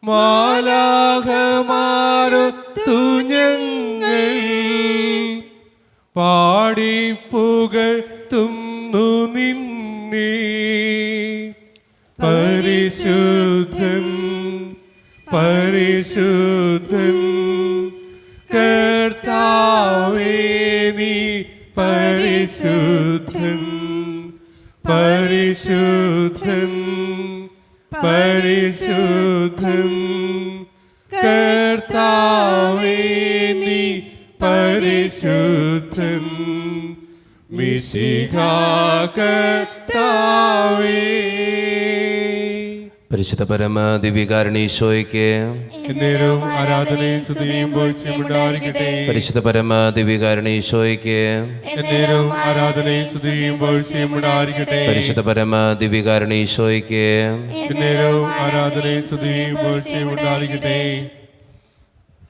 മാലാഖമാരൊത്തു ഞങ്ങൾ പാടിപ്പുകഴ്ത്തുന്നു നിന്നെ. പരിശുദ്ധൻ പരിശുദ്ധൻ കർത്താവേ നീ പരിശുദ്ധൻ പരിശുദ്ധൻ പരിശുദ്ധൻ കർത്താവേ നീ പരിശുദ്ധൻ മിശിഹാ കർത്താവേ. പരിശുദ്ധ പരമ ദിവ്യകാരുണ്യീശോയ്ക്ക് എന്നേരവും ആരാധനയും സ്തുതിയും പുകഴ്ചയും ഉണ്ടായിരിക്കട്ടെ. പരിശുദ്ധ പരമ ദിവ്യകാരുണ്യീശോയ്ക്ക് എന്നേരവും ആരാധനയും സ്തുതിയും പുകഴ്ചയും ഉണ്ടായിരിക്കട്ടെ. പരിശുദ്ധ പരമ ദിവ്യകാരുണ്യീശോയ്ക്ക് എന്നേരവും ആരാധനയും സ്തുതിയും പുകഴ്ചയും ഉണ്ടായിരിക്കട്ടെ.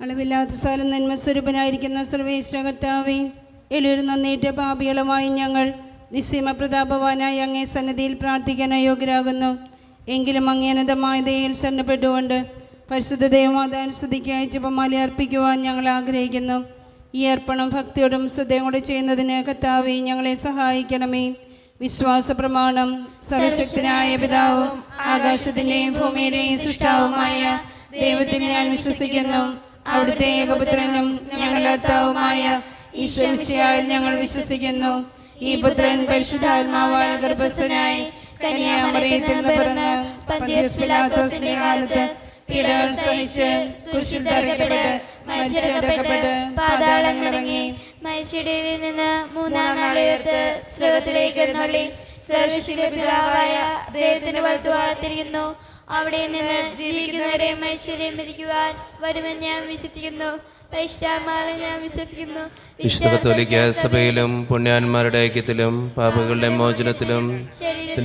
അളവില്ലാത്ത സ്ഥലം നന്മ സ്വരൂപനായിരിക്കുന്ന സർവേശ്വര കർത്താവേ, എളിയൊരു നന്ദിയേറ്റ പാപികളുമായി ഞങ്ങൾ നിസ്സീമ പ്രതാപവാനായി അങ്ങേ സന്നിധിയിൽ പ്രാർത്ഥിക്കാൻ അയോഗ്യരാകുന്നു. എങ്കിലും അങ്ങേ അനന്തമായ ദയയിൽ ശരണപ്പെട്ടുകൊണ്ട് പരിശുദ്ധ ദേവമാതാവിനെ സ്തുതിക്കായി ജപമാല അർപ്പിക്കുവാൻ ഞങ്ങൾ ആഗ്രഹിക്കുന്നു. ഈ അർപ്പണം ഭക്തിയോടും ശ്രദ്ധയോടെ ചെയ്യുന്നതിന് കർത്താവേ ഞങ്ങളെ സഹായിക്കണമേ. വിശ്വാസ പ്രമാണം. സർവശക്തനായ പിതാവും ആകാശത്തിൻ്റെയും ഭൂമിയുടെയും സൃഷ്ടാവുമായ ദൈവത്തിൽ ഞാൻ വിശ്വസിക്കുന്നു. അവിടുത്തെ ഏകപുത്രനും ഞങ്ങളുടെ കർത്താവുമായ ഈശോ മിശിഹായിൽ ഞങ്ങൾ വിശ്വസിക്കുന്നു. ഈ പുത്രൻ പരിശുദ്ധാത്മാവാൽ ഗർഭസ്ഥനായി കന്യാമറിയത്തിൽ പിറന്ന് പന്തിയസ് പിലാത്തോസിന്റെ കാലത്ത് പീഡകൾ സഹിച്ച് കുരിശിൽ തറയ്ക്കപ്പെട്ട് മരിച്ചടക്കപ്പെട്ട് പാതാളമിറങ്ങി മരിച്ചവരിൽ നിന്ന് മൂന്നാം നാൾ ഉയർത്ത് സ്വർഗ്ഗത്തിലേക്ക് എഴുന്നള്ളി സർവ്വശക്തനായ പിതാവായ ദൈവത്തിന്റെ വലത്തുഭാഗത്തിരിക്കുന്നു. അവിടെ നിന്ന് ജീവിക്കുന്നവരെയും മരിച്ചവരെയും വിധിക്കുവാൻ വരുമെന്ന് ഞാൻ വിശ്വസിക്കുന്നു. വിശുദ്ധ കത്തോലിക്ക സഭയിലും പുണ്യാന്മാരുടെ ഐക്യത്തിലും പാപങ്ങളുടെ മോചനത്തിലും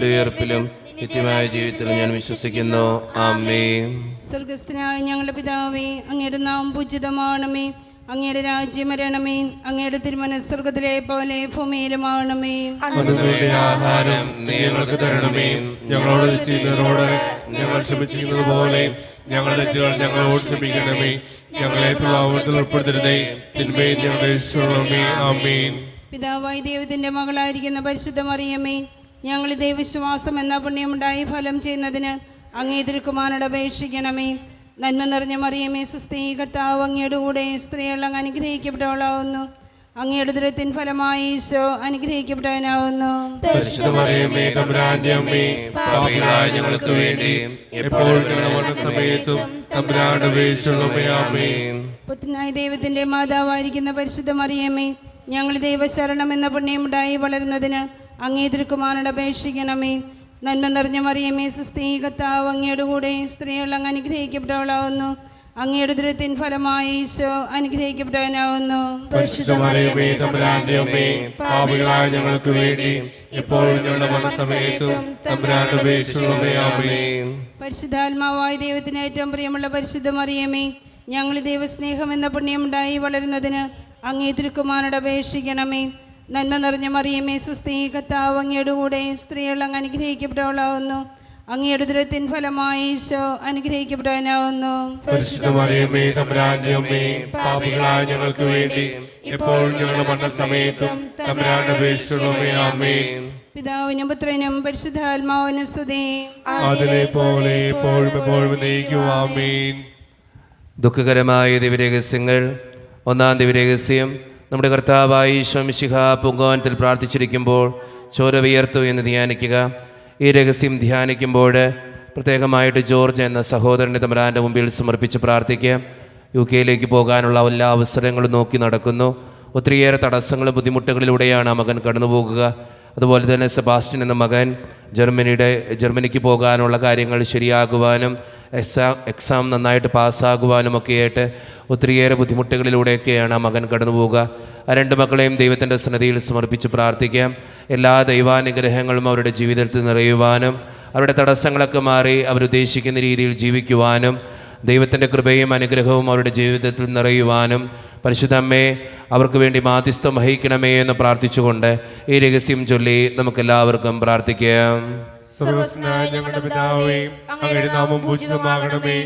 ഉയർപ്പിലും നിത്യമായ ജീവിതത്തിലും ഞാൻ വിശ്വസിക്കുന്നു. ആമേൻ. സ്വർഗസ്ഥനായ ഞങ്ങളുടെ പിതാവേ, അങ്ങയുടെ നാമം പൂജിതമാണമേ. അങ്ങയുടെ രാജ്യം വരണമേ. അങ്ങയുടെ തിരുമനസ്സ് സ്വർഗ്ഗത്തിലെ പോലെ ഭൂമിയിലുമാണമേ. ആഹാരം നീ ഞങ്ങൾക്ക് തരണമേ. ഞങ്ങളോട് ചെയ്യുന്നവരോട് ഞങ്ങൾ ക്ഷമിച്ചിരിക്കുന്നത് പോലെ ഞങ്ങളുടെ തെറ്റുകൾ ഞങ്ങളോട് ക്ഷമിക്കണമേ. ഞങ്ങളെ പ്രലോഭനത്തിൽ ഉൾപ്പെടുത്തരുതേ, തിന്മയിൽ ഞങ്ങളെ രക്ഷിക്കണമേ. ആമേൻ. പിതാവായ ദൈവത്തിന്റെ മകളായിരിക്കുന്ന പരിശുദ്ധ മറിയമ്മേ, ഞങ്ങൾ ദൈവവിശ്വാസം എന്ന പുണ്യമുണ്ടായി ഫലം ചെയ്യുന്നതിന് അങ്ങേ തിരുക്കുമാരനോട് അപേക്ഷിക്കണമേ. നന്മ നിറഞ്ഞ മറിയമ്മേ, സുസ്ഥീ, കർത്താവ് അങ്ങയുടെ കൂടെ സ്ത്രീകൾ അങ്ങ് അനുഗ്രഹിക്കപ്പെട്ടവളാവുന്നു. അങ്ങയുടെ ഉദരത്തിൻ ഫലമായി ഈശോ അനുഗ്രഹിക്കപ്പെട്ടവനാവുന്നു. പരിശുദ്ധ മറിയമ്മേ, തമ്പുരാന്റെ അമ്മേ, പാപികളായ ഞങ്ങൾക്ക് വേണ്ടി എപ്പോഴും ഞങ്ങളുടെ മരണസമയത്തും തമ്പുരാനോട് അപേക്ഷിക്കണമേ. ആമേൻ. പുത്രനായ ദൈവത്തിന്റെ മാതാവായിരിക്കുന്ന പരിശുദ്ധ മറിയമ്മേ, ഞങ്ങൾ ദൈവശരണം എന്ന പുണ്യമുണ്ടായി വളരുന്നതിന് അങ്ങേ തിരുക്കുമാരനോട് അപേക്ഷിക്കണമേ. നന്മ നിറഞ്ഞ മറിയമ്മേ, സുസ്ഥീ, കർത്താവ് അങ്ങയുടെ കൂടെ സ്ത്രീകൾ അങ്ങ് അനുഗ്രഹിക്കപ്പെട്ടവളാവുന്നു. അങ്ങയുടെ ഉദരത്തിൻ ഫലമായി ഈശോ അനുഗ്രഹിക്കപ്പെട്ടവനാവുന്നു. പരിശുദ്ധ മറിയമ്മേ, തമ്പുരാന്റെ അമ്മേ, പാപികളായ ഞങ്ങൾക്ക് വേണ്ടി എപ്പോഴും ഞങ്ങളുടെ മരണസമയത്തും തമ്പുരാനോട് അപേക്ഷിക്കണമേ. ആമേൻ. പരിശുദ്ധാത്മാവായ ദൈവത്തിന് ഏറ്റവും പ്രിയമുള്ള പരിശുദ്ധ മറിയമ്മേ, ഞങ്ങൾ ദൈവസ്നേഹം എന്ന പുണ്യമുണ്ടായി വളരുന്നതിന് അങ്ങേ തിരുക്കുമാരനോട് അപേക്ഷിക്കണമേ. നന്മ നിറഞ്ഞ മറിയമ്മേ, സുസ്ഥീ, കർത്താവ് അങ്ങയുടെ കൂടെ സ്ത്രീകൾ അങ്ങ് അനുഗ്രഹിക്കപ്പെട്ടവളാവുന്നു. അങ്ങയുടെ ഉദരത്തിൻ ഫലമായി ഈശോ അനുഗ്രഹിക്കപ്പെട്ടവനാവുന്നു. പരിശുദ്ധ മറിയമ്മേ, തമ്പുരാന്റെ അമ്മേ, പാപികളായ ഞങ്ങൾക്ക് വേണ്ടി എപ്പോഴും ഞങ്ങളുടെ മരണസമയത്തും തമ്പുരാനോട് അപേക്ഷിക്കണമേ. ആമേൻ. പിതാവിനും പുത്രനും പരിശുദ്ധാത്മാവിനും സ്തുതി. അതിലെ പോലെ എപ്പോഴും എപ്പോഴും എന്നേക്കും. ആമേൻ. ദുഃഖകരമായ ദിവ്യരഹസ്യങ്ങൾ. ഒന്നാം ദിവ്യരഹസ്യം. നമ്മുടെ കർത്താവായ ഈശോ മിശിഹാ പുങ്കവനത്തിൽ പ്രാർത്ഥിച്ചിരിക്കുമ്പോൾ ചോര വിയർത്തു എന്ന് ധ്യാനിക്കുക. ഈ രഹസ്യം ധ്യാനിക്കുമ്പോൾ പ്രത്യേകമായിട്ട് ജോർജ് എന്ന സഹോദരനെ തമ്പുരാൻ്റെ മുമ്പിൽ സമർപ്പിച്ച് പ്രാർത്ഥിക്കുക. UK പോകാനുള്ള എല്ലാ അവസരങ്ങളും നോക്കി നടക്കുന്നു. ഒത്തിരിയേറെ തടസ്സങ്ങളും ബുദ്ധിമുട്ടുകളിലൂടെയാണ് ആ മകൻ കടന്നു പോകുക. അതുപോലെ തന്നെ സെബാസ്റ്റ്യൻ എന്ന മകൻ ജർമ്മനിക്ക് പോകാനുള്ള കാര്യങ്ങൾ ശരിയാകുവാനും എക്സാം നന്നായിട്ട് പാസ്സാകുവാനും ഒക്കെയായിട്ട് ഒത്തിരിയേറെ ബുദ്ധിമുട്ടുകളിലൂടെയൊക്കെയാണ് ആ മകൻ കടന്നു പോവുക. ആ രണ്ട് മക്കളെയും ദൈവത്തിൻ്റെ സന്നിധിയിൽ സമർപ്പിച്ച് പ്രാർത്ഥിക്കാം. എല്ലാ ദൈവാനുഗ്രഹങ്ങളും അവരുടെ ജീവിതത്തിൽ നിറയുവാനും അവരുടെ തടസ്സങ്ങളൊക്കെ മാറി അവരുദ്ദേശിക്കുന്ന രീതിയിൽ ജീവിക്കുവാനും ദൈവത്തിൻ്റെ കൃപയും അനുഗ്രഹവും അവരുടെ ജീവിതത്തിൽ നിറയുവാനും പരിശുദ്ധ അമ്മേ അവർക്ക് വേണ്ടി മാധ്യസ്ഥം വഹിക്കണമേ എന്ന് പ്രാർത്ഥിച്ചുകൊണ്ട് ഈ രഹസ്യം ചൊല്ലി നമുക്കെല്ലാവർക്കും പ്രാർത്ഥിക്കാം. സർവ്വസ്നായ ഞങ്ങളുടെ പിതാവേ, അങ്ങയുടെ നാമം പൂജിതമാകണമേ.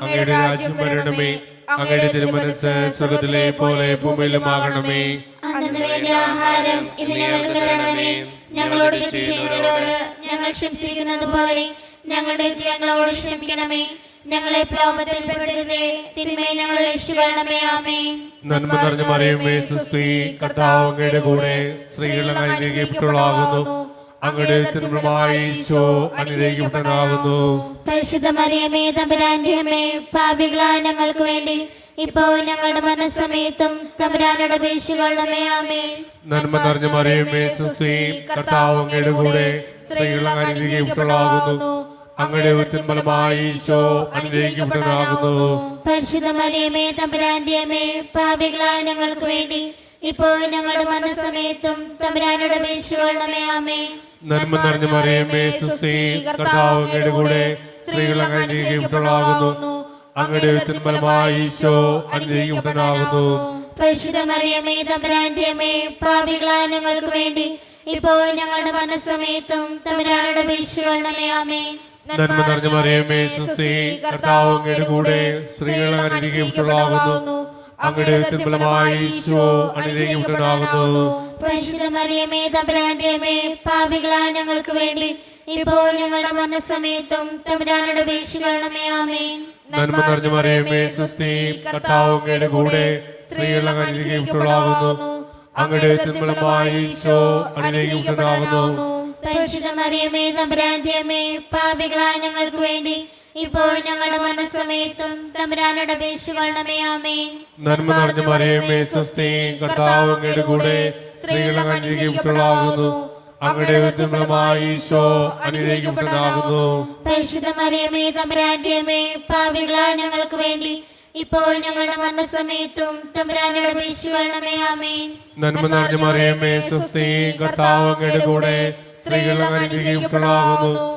അങ്ങയുടെ രാജ്യം വരണമേ. അങ്ങയുടെ തിരുമനസ്സ് സ്വർഗ്ഗത്തിലെ പോലെ ഭൂമിയിലുമാകണമേ. അന്നു വേണ്ട ആഹാരം ഇന്ന് ഞങ്ങൾക്ക് തരണമേ. ഞങ്ങളോട് തെറ്റ് ചെയ്യുന്നവരോട് ഞങ്ങൾ ക്ഷമിച്ചിരിക്കുന്നത് പോലെ ഞങ്ങളുടെ ഞങ്ങളോട് ക്ഷമിക്കണമേ. ഞങ്ങളെ പ്രലോഭനത്തിൽ പെടുത്തരുതേ, തിന്മയെ ഞങ്ങളെ രക്ഷിക്കണമേ. ആമേൻ. നന്മ നിറഞ്ഞ മറിയമേ, സുസ്തി, കർത്താവ് അങ്ങയുടെ കൂടെ സ്ത്രീകൾ അങ്ങ് അനുഗ്രഹിക്കപ്പെട്ടവളാകുന്നു. അങ്ങയുടെ തിരുമണമായ ഈശോ അനുഗ്രഹിക്കപ്പെട്ടവനാകുന്നു. പരിശുദ്ധ മറിയമേ, തമ്പുരാന്റെ അമ്മേ, പാപികളായ ഞങ്ങൾക്ക് വേണ്ടി ഇപ്പോൾ ഞങ്ങളുടെ മരണസമയത്തും തമ്പുരാനോട് അപേക്ഷിക്കണമേ. ആമേൻ. നന്മ നിറഞ്ഞ മറിയമേ, സുസ്തി, കർത്താവ് അങ്ങയുടെ കൂടെ സ്ത്രീകൾ അങ്ങ് അനുഗ്രഹിക്കപ്പെട്ടവളാകുന്നു. അങ്ങയുടെ തിരുമണമായ ഈശോ അനുഗ്രഹിക്കപ്പെട്ടവനാകുന്നു. പരിശുദ്ധ മറിയമേ, തമ്പുരാന്റെ അമ്മേ, പാപികളായ ഞങ്ങൾക്ക് വേണ്ടി ഇപ്പോൾ ഞങ്ങളുടെ മരണസമയത്തും തമ്പുരാനോട് അപേക്ഷിക്കണമേ. ആമേൻ. നന്മ നിറഞ്ഞ മറിയമേ, സുസ്തി, കർത്താവ് അങ്ങയുടെ കൂടെ സ്ത്രീകൾ അങ്ങ് അനുഗ്രഹിക്കപ്പെട്ടവളാകുന്നു. അങ്ങയുടെ തിരുമണമായ ഈശോ അനുഗ്രഹിക്കപ്പെട്ടവനാകുന്നു. പരിശുദ്ധ മറിയമേ, തമ്പുരാന്റെ അമ്മേ, പാപികളായ ഞങ്ങൾക്ക് വേണ്ടി ഇപ്പോൾ ഞങ്ങളുടെ മരണസമയത്തും തമ്പുരാനോട് അപേക്ഷിക്കണമേ. ആമേൻ. നന്മ നിറഞ്ഞ മറിയമേ, സുസ്തി, കർത്താവ് അങ്ങയുടെ കൂടെ സ്ത്രീകൾ അങ്ങ് അനുഗ്രഹിക്കപ്പെട്ടവളാകുന്നു. അങ്ങയുടെ തിരുമണമായ ഈശോ അനുഗ്രഹിക്കപ്പെട്ടവനാകുന്നു. പരിശുദ്ധ മറിയമേ, തമ്പുരാന്റെ അമ്മേ, പാപികളായ ഞങ്ങൾക്ക് വേണ്ടി ഇപ്പോൾ ഞങ്ങളുടെ മരണസമയത്തും തമ്പുരാനോട് അപേക്ഷിക്കണമേ. ആമേൻ. നന്മ നിറഞ്ഞ മറിയമേ, സുസ്തി, കർത്താവ് അങ്ങയുടെ കൂടെ സ്ത്രീകൾ അങ്ങ് അനുഗ്രഹിക്കപ്പെട്ടവളാകുന്നു. അങ്ങയുടെ തിരുമണമായ ഈശോ അനുഗ്രഹിക്കപ്പെട്ടവനാകുന്നു. പരിശുദ്ധ മറിയമേ, തമ്പുരാന്റെ അമ്മേ, പാപികളായ ഞങ്ങൾക്ക് വേണ്ടി ഇപ്പോൾ ഞങ്ങളുടെ മരണസമയത്തും തമ്പുരാനോട് അപേക്ഷിക്കണമേ. ആമേൻ. നന്മ നിറഞ്ഞ മറിയമേ, സുസ്തി, കർത്താവ് അങ്ങയുടെ കൂടെ സ്ത്രീകൾ അങ്ങ് അനുഗ്രഹിക്കപ്പെട്ടവളാകുന്നു. അങ്ങയുടെ തിരുമണമായ ഈശോ അനുഗ്രഹിക്കപ്പെട്ടവനാകുന്നു. പരിശുദ്ധ മറിയമേ, തമ്പുരാന്റെ അമ്മേ, പാപികളായ ഞങ്ങൾക്ക് വേണ്ടി ഇപ്പോൾ ഞങ്ങളുടെ മരണസമയത്തും തമ്പുരാനോട് അപേക്ഷിക്കണമേ. ആമേൻ. നന്മ നിറഞ്ഞ മറിയമേ, സുസ്തി, കർത്താവ് അങ്ങയുടെ കൂടെ സ്ത്രീകൾ അങ്ങ് അനുഗ്രഹിക്കപ്പെട്ടവളാകുന്നു.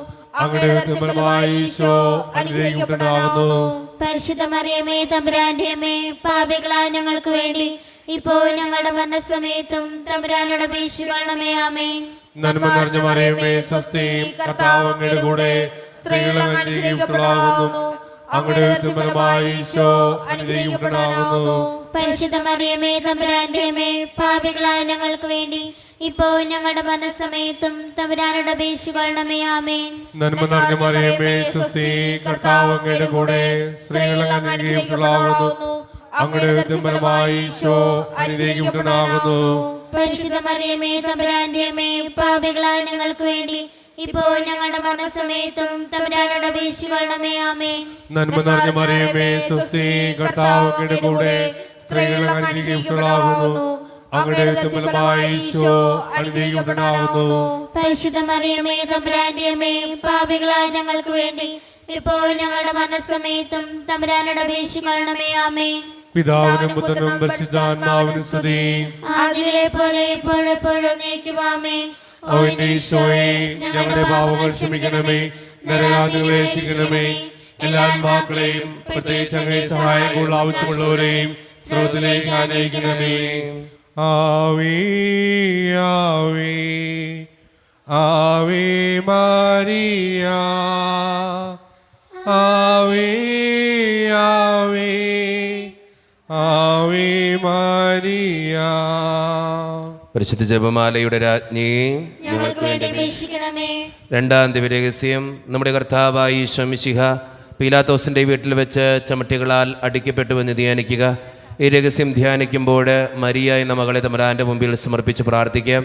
അങ്ങയുടെ തിരുമണമായ ഈശോ അനുഗ്രഹിക്കപ്പെട്ടവനാകുന്നു. പരിശുദ്ധ മറിയമേ, തമ്പുരാന്റെ അമ്മേ, പാപികളായ ഞങ്ങൾക്ക് വേണ്ടി ഇപ്പോൾ ഞങ്ങളുടെ മരണസമയത്തും തമ്പുരാനോട് അപേക്ഷിക്കണമേ. ആമേൻ. നന്മ നിറഞ്ഞ മറിയമേ, സുസ്തി, കർത്താവ് അങ്ങയുടെ കൂടെ സ്ത്രീകൾ അങ്ങ് അനുഗ്രഹിക്കപ്പെട്ടവളാകുന്നു. അങ്ങയുടെ തിരുമണമായ ഈശോ അനുഗ്രഹിക്കപ്പെട്ടവനാകുന്നു. പരിശുദ്ധ മറിയമേ, തമ്പുരാന്റെ അമ്മേ, പാപികളായ ഞങ്ങൾക്ക് വേണ്ടി ഇപ്പോൾ ഞങ്ങളുടെ മരണസമയത്തും തമ്പുരാനോട് അപേക്ഷിക്കണമേ. ആമേൻ. നന്മ നിറഞ്ഞ മറിയമേ, സുസ്തി, കർത്താവ് അങ്ങയുടെ കൂടെ സ്ത്രീകൾ അങ്ങ് അനുഗ്രഹിക്കപ്പെട്ടവളാകുന്നു. അങ്ങയുടെ തിരുമണമായ ഈശോ അനുഗ്രഹിക്കപ്പെട്ടവനാകുന്നു. പരിശുദ്ധ മറിയമേ, തമ്പുരാന്റെ അമ്മേ, പാപികളായ ഞങ്ങൾക്ക് വേണ്ടി ഇപ്പോൾ ഞങ്ങളുടെ മരണസമയത്തും തമ്പുരാനോട് അപേക്ഷിക്കണമേ. ആമേൻ. നന്മ നിറഞ്ഞ മറിയമേ, സുസ്തി, കർത്താവ് അങ്ങയുടെ കൂടെ സ്ത്രീകൾ അങ്ങ് അനുഗ്രഹിക്കപ്പെട്ടവളാകുന്നു. അങ്ങയുടെ തിരുമണമായ ഈശോ അനുഗ്രഹിക്കപ്പെട്ടവനാകുന്നു. പരിശുദ്ധ മറിയമേ, തമ്പുരാന്റെ അമ്മേ, പാപികളായ ഞങ്ങൾക്ക് വേണ്ടി ഇപ്പോൾ ഞങ്ങളുടെ മരണസമയത്തും തമ്പുരാനോട് അപേക്ഷിക്കണമേ. ആമേൻ. പിതാവിനും പുത്രനും പരിശുദ്ധാത്മാവിനും സ്തുതി. ആദിയിലെ പോലെ ഇപ്പോഴെപ്പോഴും നീക്കും. ആമേൻ. ഓ എന്റെ ഈശോയെ, ഞങ്ങളുടെ പാപങ്ങൾ ക്ഷമിക്കണമേ, നരകാഗ്നികളെ രക്ഷിക്കണമേ. എല്ലാ ആത്മാക്കളെയും പ്രത്യേകിച്ച് അങ്ങേ സഹായം കൂടുതൽ ആവശ്യമുള്ളവരെയും സ്രോതത്തിലേക്ക് ആനയിക്കണമേ. ആവേ ആവേ ആവേ മരിയ, ആവേ ആവേ ആവേ മരിയ. പരിശുദ്ധ ജപമാലയുടെ രാജ്ഞി, ഞങ്ങൾക്ക് വേണ്ടി അപേക്ഷിക്കണമേ. രണ്ടാം ദിവ്യരഹസ്യം. നമ്മുടെ കർത്താവായ ഈശോ മിശിഹ പീലാത്തോസിൻ്റെ വീട്ടിൽ വെച്ച് ചമട്ടികളാൽ അടിക്കപ്പെട്ടുവെന്ന് ധ്യാനിക്കുക. ഈ രഹസ്യം ധ്യാനിക്കുമ്പോൾ മരിയ എന്ന മകളെ തമ്പുരാൻ്റെ മുമ്പിൽ സമർപ്പിച്ച് പ്രാർത്ഥിക്കാം.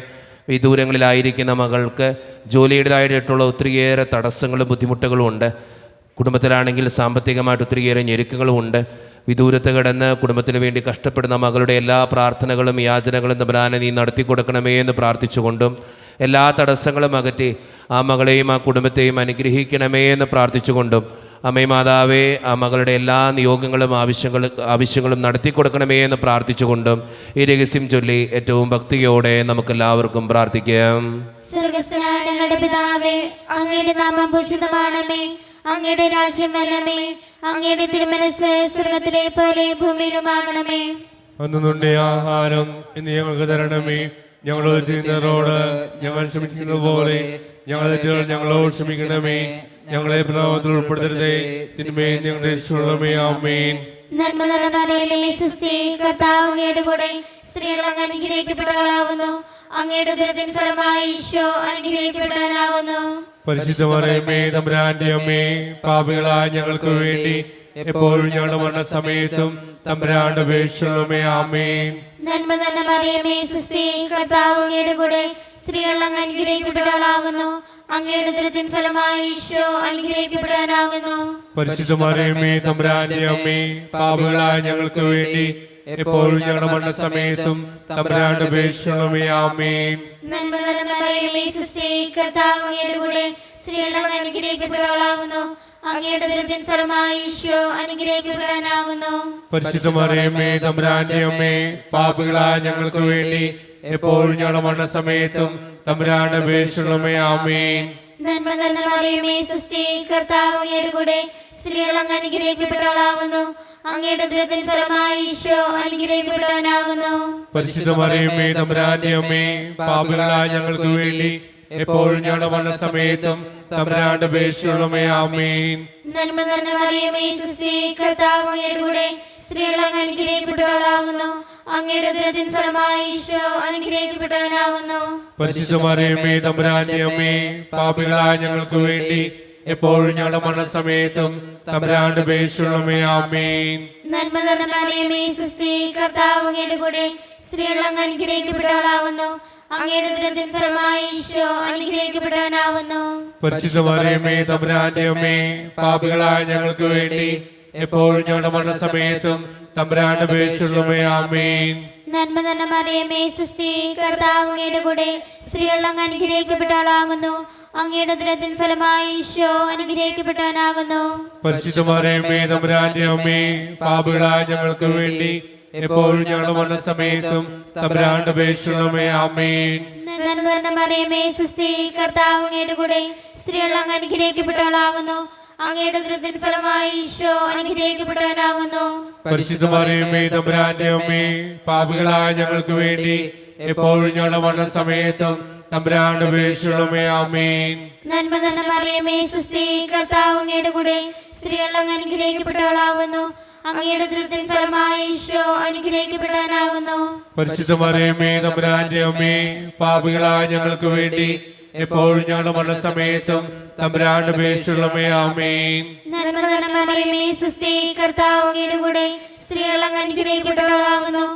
വിദൂരങ്ങളിലായിരിക്കുന്ന മകൾക്ക് ജോലിയുടേതായിട്ടുള്ള ഒത്തിരിയേറെ തടസ്സങ്ങളും ബുദ്ധിമുട്ടുകളും ഉണ്ട്. കുടുംബത്തിലാണെങ്കിൽ സാമ്പത്തികമായിട്ട് ഒത്തിരിയേറെ ഞെരുക്കങ്ങളുമുണ്ട്. വിദൂരത്ത് കിടന്ന് കുടുംബത്തിന് വേണ്ടി കഷ്ടപ്പെടുന്ന മകളുടെ എല്ലാ പ്രാർത്ഥനകളും യാചനകളും തമ്പുരാനെ നീ നടത്തി കൊടുക്കണമേ എന്ന് പ്രാർത്ഥിച്ചുകൊണ്ടും എല്ലാ തടസ്സങ്ങളും അകറ്റി ആ മകളെയും ആ കുടുംബത്തെയും അനുഗ്രഹിക്കണമേ എന്ന് പ്രാർത്ഥിച്ചുകൊണ്ടും അമ്മേ മാതാവേ, ആ മകളുടെ എല്ലാ നിയോഗങ്ങളും ആവശ്യങ്ങളും നടത്തി കൊടുക്കണമേ എന്ന് പ്രാർത്ഥിച്ചുകൊണ്ടും ഈ രഹസ്യം ചൊല്ലി ഏറ്റവും ഭക്തിയോടെ നമുക്കെല്ലാവർക്കും പ്രാർത്ഥിക്കാം. സ്വർഗ്ഗസ്ഥനായ ഞങ്ങളുടെ പിതാവേ, അങ്ങയുടെ നാമം പൂജിതമാണമേ. അങ്ങയുടെ രാജ്യം വരണമേ. അങ്ങയുടെ തിരുമനസ്സ് സ്വർഗ്ഗത്തിലെ പോലെ ഭൂമിയിലുമാകണമേ. അന്നുണ്ടെ ആഹാരം ഇന്ന് ഞങ്ങൾക്ക് തരണമേ. ഞങ്ങളോട് ചെയ്യുന്നവരോട് ഞങ്ങൾ ക്ഷമിക്കുന്നത് പോലെ ഞങ്ങളുടെ തെറ്റുകൾ ഞങ്ങളോട് ക്ഷമിക്കണമേ. ഞങ്ങളെ പ്രലോഭനത്തിൽ ഉൾപ്പെടുത്തരുതേ, തിന്മയിൽ ഞങ്ങളുടെ രക്ഷയുള്ളമേ. ആമേൻ. നന്മ നിറഞ്ഞ മറിയമേ സ്വസ്തി, കർത്താവ് അങ്ങയുടെ കൂടെ സ്ത്രീകൾ അങ്ങ് അനുഗ്രഹിക്കപ്പെട്ടവളാകുന്നു. അങ്ങയുടെ ഉദരത്തിൻ ഫലമായി ഈശോ അനുഗ്രഹിക്കപ്പെട്ടവനാകുന്നു. പരിശുദ്ധ മറിയമേ തമ്പുരാന്റെ അമ്മേ, പാപികളായ ഞങ്ങൾക്ക് വേണ്ടി എപ്പോഴും ഞങ്ങളുടെ മരണസമയത്തും തമ്പുരാന്റെ അപേക്ഷയുള്ളമേ. ആമേൻ. നന്മ നിറഞ്ഞ മറിയമേ സ്വസ്തി, കർത്താവ് അങ്ങയുടെ കൂടെ സ്ത്രീകൾ അങ്ങ് അനുഗ്രഹിക്കപ്പെട്ടവളാകുന്നു. അങ്ങയുടെ ഉദരത്തിൻ ഫലമായി ഈശോ അനുഗ്രഹിക്കപ്പെട്ടവനാകുന്നു. പരിശുദ്ധ മറിയമേ തമ്പുരാന്റെ അമ്മേ, പാപികളായ ഞങ്ങൾക്ക് വേണ്ടി എപ്പോഴും ഞങ്ങളുടെ മരണസമയത്തും തമ്പുരാന്റെ അപേക്ഷയുള്ളമേ. ആമേൻ. നന്മ നിറഞ്ഞ മറിയമേ സ്വസ്തി, കർത്താവ് അങ്ങയുടെ കൂടെ സ്ത്രീകൾ അങ്ങ് അനുഗ്രഹിക്കപ്പെട്ടവളാകുന്നു. അങ്ങയുടെ ഉദരത്തിൻ ഫലമായി ഈശോ അനുഗ്രഹിക്കപ്പെട്ടവനാകുന്നു. പരിശുദ്ധ മറിയമേ തമ്പുരാന്റെ അമ്മേ, പാപികളായ ഞങ്ങൾക്ക് വേണ്ടി എപ്പോഴും ഞങ്ങളുടെ മരണസമയത്തും തമ്പുരാന്റെ അപേക്ഷയുള്ളമേ. ആമേൻ. നന്മ നിറഞ്ഞ മറിയമേ സ്വസ്തി, കർത്താവ് അങ്ങയുടെ കൂടെ സ്ത്രീകൾ അങ്ങ് അനുഗ്രഹിക്കപ്പെട്ടവളാകുന്നു. അങ്ങയുടെ ഉദരത്തിൻ ഫലമായി ഈശോ അനുഗ്രഹിക്കപ്പെട്ടവനാകുന്നു. പരിശുദ്ധ മറിയമേ തമ്പുരാന്റെ അമ്മേ, പാപികളായ ഞങ്ങൾക്ക് വേണ്ടി എപ്പോഴും ഞങ്ങളുടെ മരണസമയത്തും തമ്പുരാന്റെ അപേക്ഷയുള്ളമേ. ആമേൻ. നന്മ നിറഞ്ഞ മറിയമേ സ്വസ്തി, കർത്താവ് അങ്ങയുടെ കൂടെ സ്ത്രീകൾ അങ്ങ് അനുഗ്രഹിക്കപ്പെട്ടവളാകുന്നു. അങ്ങയുടെ ഉദരത്തിൻ ഫലമായി ഈശോ അനുഗ്രഹിക്കപ്പെട്ടവനാകുന്നു. പരിശുദ്ധ മറിയമേ തമ്പുരാന്റെ അമ്മേ, പാപികളായ ഞങ്ങൾക്ക് വേണ്ടി എപ്പോഴും ഞങ്ങളുടെ മരണസമയത്തും തമ്പുരാന്റെ അപേക്ഷയുള്ളമേ. ആമേൻ. നന്മ നിറഞ്ഞ മറിയമേ സ്വസ്തി, കർത്താവ് അങ്ങയുടെ കൂടെ സ്ത്രീകൾ അങ്ങ് അനുഗ്രഹിക്കപ്പെട്ടവളാകുന്നു. അങ്ങയുടെ ഉദരത്തിൻ ഫലമായി ഈശോ അനുഗ്രഹിക്കപ്പെട്ടവനാകുന്നു. പരിശുദ്ധ മറിയമേ തമ്പുരാന്റെ അമ്മേ, പാപികളായ ഞങ്ങൾക്ക് വേണ്ടി എപ്പോഴും ഞങ്ങളുടെ മരണസമയത്തും തമ്പുരാന്റെ അപേക്ഷയുള്ളമേ. ആമേൻ. നന്മ നിറഞ്ഞ മറിയമേ സ്വസ്തി, കർത്താവ് അങ്ങയുടെ കൂടെ സ്ത്രീകൾ അങ്ങ് അനുഗ്രഹിക്കപ്പെട്ടവളാകുന്നു. അങ്ങയുടെ ഉദരത്തിൻ ഫലമായി ഈശോ അനുഗ്രഹിക്കപ്പെട്ടവനാകുന്നു. പരിശുദ്ധ മറിയമേ തമ്പുരാന്റെ അമ്മേ, പാപികളായ ഞങ്ങൾക്ക് വേണ്ടി എപ്പോഴും ഞങ്ങളുടെ മരണസമയത്തും തമ്പുരാന്റെ അപേക്ഷയുള്ളമേ. ആമേൻ. നന്മ നിറഞ്ഞ മറിയമേ സ്വസ്തി, കർത്താവ് അങ്ങയുടെ കൂടെ സ്ത്രീകൾ അങ്ങ് അനുഗ്രഹിക്കപ്പെട്ടവളാകുന്നു. അങ്ങയുടെ ഉദരത്തിൻ ഫലമായി ഈശോ അനുഗ്രഹിക്കപ്പെട്ടവനാകുന്നു. പരിശുദ്ധ മറിയമേ തമ്പുരാന്റെ അമ്മേ, പാപികളായ ഞങ്ങൾക്ക് വേണ്ടി എപ്പോഴും ഞങ്ങളുടെ മരണസമയത്തും തമ്പുരാന്റെ അപേക്ഷയുള്ളമേ. ആമേൻ. നന്മ നിറഞ്ഞ മറിയമേ സ്വസ്തി, കർത്താവ് അങ്ങയുടെ കൂടെ സ്ത്രീകൾ അങ്ങ് അനുഗ്രഹിക്കപ്പെട്ടവളാകുന്നു. അങ്ങയുടെ ഉദരത്തിൻ ഫലമായി ഈശോ അനുഗ്രഹിക്കപ്പെട്ടവനാകുന്നു. പരിശുദ്ധ മറിയമേ തമ്പുരാന്റെ അമ്മേ, പാപികളായ ഞങ്ങൾക്ക് വേണ്ടി എപ്പോഴും ഞങ്ങളുടെ മരണസമയത്തും തമ്പുരാന്റെ അപേക്ഷയുള്ളമേ. ആമേൻ. നന്മ നിറഞ്ഞ മറിയമേ സ്വസ്തി, കർത്താവ് അങ്ങയുടെ കൂടെ സ്ത്രീകൾ അങ്ങ് അനുഗ്രഹിക്കപ്പെട്ടവളാകുന്നു.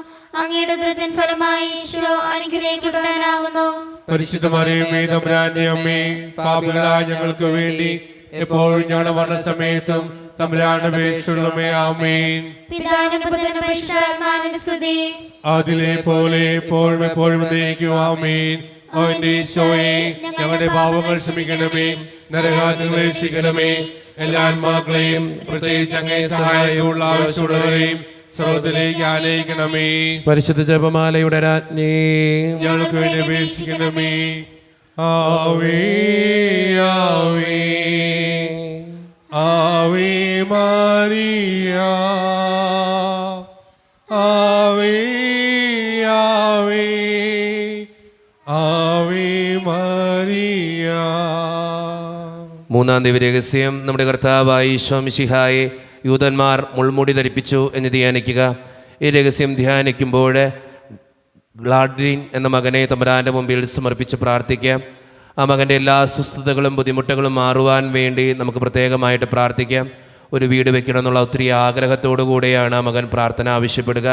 അങ്ങയുടെ ഉദരത്തിൻ ഫലമായി ഈശോ അനുഗ്രഹിക്കപ്പെട്ടവനാകുന്നു. പരിശുദ്ധ മറിയമേ തമ്പുരാന്റെ അമ്മേ, പാപികളായ ഞങ്ങൾക്ക് വേണ്ടി എപ്പോഴും ഞങ്ങളുടെ മരണസമയത്തും തമ്പുരാന്റെ അപേക്ഷയുള്ളമേ. ആമേൻ. പിതാവിനും പുത്രനും പരിശുദ്ധാത്മാവിനും സ്തുതി. അതിലെ പോലെ എപ്പോഴും എപ്പോഴും എന്നേക്കും. ആമേൻ. അവന്റെ ഈശോയെ, ഞങ്ങളുടെ പാപങ്ങൾ ക്ഷമിക്കണമേ, നരകാഗ്നികളെ രക്ഷിക്കണമേ, എല്ലാ ആത്മാക്കളെയും പ്രത്യേകിച്ച് അങ്ങേ സഹായമുള്ള ആവശ്യമുള്ളവരെയും സ്രോതത്തിലേക്ക് ആനയിക്കണമേ. പരിശുദ്ധ ജപമാലയുടെ രാജ്ഞി ഞങ്ങൾക്ക് വേണ്ടി അപേക്ഷിക്കണമേ. ആവേ ആവേ ആവേ മരിയ, ആവേ ആവേ ആവേ മരിയ. മൂന്നാം ദിവ്യരഹസ്യം. നമ്മുടെ കർത്താവായ ഈശോ മിശിഹായെ യൂതന്മാർ മുൾമുടി ധരിപ്പിച്ചു എന്ന് ധ്യാനിക്കുക. ഈ രഹസ്യം ധ്യാനിക്കുമ്പോൾ ഗ്ലാഡ്രീൻ എന്ന മകനെ തമ്പുരാൻ്റെ മുമ്പിൽ സമർപ്പിച്ച് പ്രാർത്ഥിക്കാം. ആ മകൻ്റെ എല്ലാ അസ്വസ്ഥതകളും ബുദ്ധിമുട്ടുകളും മാറുവാൻ വേണ്ടി നമുക്ക് പ്രത്യേകമായിട്ട് പ്രാർത്ഥിക്കാം. ഒരു വീട് വെക്കണമെന്നുള്ള ഒത്തിരി ആഗ്രഹത്തോടു കൂടെയാണ് ആ മകൻ പ്രാർത്ഥന ആവശ്യപ്പെടുക.